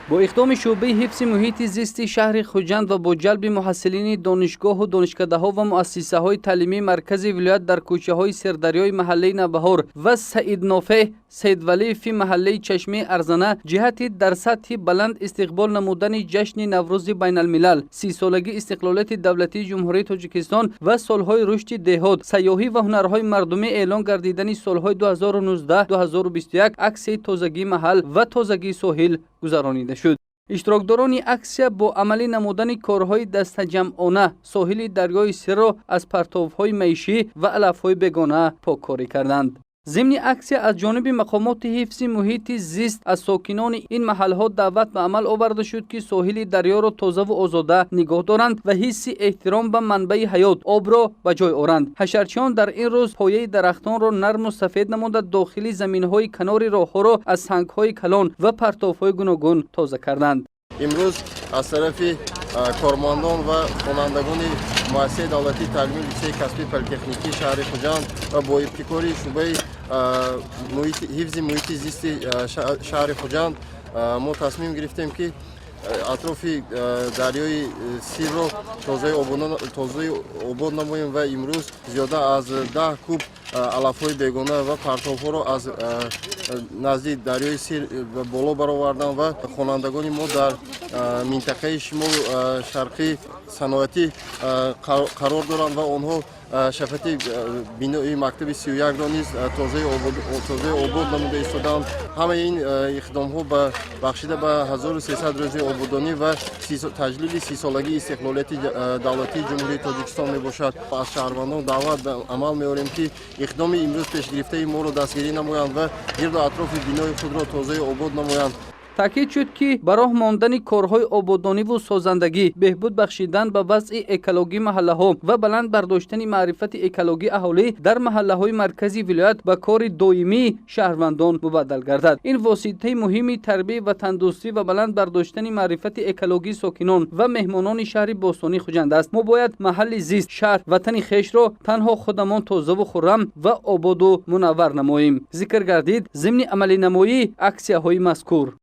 با اقدام شعبه حفظ محیط زیست شهر خوجند و با جلب محصلین دانشگاه و دانشکده‌ها و مؤسسه‌های تعلیمی مرکز ولایت در کوچه‌های سردریای محله نوبهار و سعید نافع، سید ولی فی محله چشمه ارزنه جهت در سطح بلند استقبال نمودن جشن نوروز بین الملل، 30 سالگی استقلالیت دولتی جمهوری تاجیکستان و سالهای رشد دهات، سیاحی و هنرهای مردمی اعلان گردیدن سالهای 2019-2021 عکس تازگی محل و تازگی ساحل گذرانیده شد. اشتراکداران اکسیه با عملی نمودن کارهای دستجمعانه ساحل دریای سر را از پرتاب‌های معیشی و علف‌های بیگانه پاککاری کردند. ضمن اکسیه از جانب مقامات حفظ محیط زیست از ساکنان این محل‌ها دعوت به عمل آورده شد که ساحل دریا را تازه و آزاده نگاه دارند و حس احترام به منبع حیات آب را به جای آورند. حشرچیان در این روز پایه درختان را نرم و سفید نموده داخل زمین‌های کنار راه‌ها را از سنگ‌های کلان و پرتاب‌های گوناگون تازه کردند. امروز از طرف کارمندان و خوانندگان مؤسسه دولتی تعلیمی لیسه کسبی پلی‌تکنیکی شهر خوجند و با ابتکار شعبه حفظ محیط زیست شهر خوجند ما تصمیم گرفتیم که اطراف دریای سیر را تازه آباد نماییم و امروز زیاده از 10 کوب علف‌های بیگانه و پرتاب‌ها را از نزدیک دریای سیر بالا برآوردن و خوانندگان ما در منطقه شمال شرقی صنعتی قرار دارند و آنها شفتی بینای مکتب 31 را نیز تازه آباد نموده ایستادند. همه این اقدام‌ها بخشیده به 1300 روزی آبادانی و تجلیل 30 سالگی استقلالیت دولتی جمهوری تاجیکستان میباشد. از شهروندان دعوت به عمل می‌آوریم که اقدام امروز پیش گرفته ما را دستگیری نمایند و گرد اطراف بینای خود را تازه آباد نمایند. تاکید شد که برای ماندن کارهای آبادانی و سازندگی، بهبود بخشیدن به وضع اکولوژی محله‌ها و بلند برداشتن معرفت اکولوژی اهالی در محله‌های مرکزی ولایت به کار دائمی شهروندان مبدل گردد. این واسطه مهمی تربیت و تندرستی و بلند برداشتن معرفت اکولوژی ساکنان و مهمانان شهر باستانی خوجند است. ما باید محل زیست شهر وطن خویش را تنها خودمان تازه و خرم و آباد و منور نماییم. ذکر گردید ضمن عملی نمایی اکسیه‌های مذکور.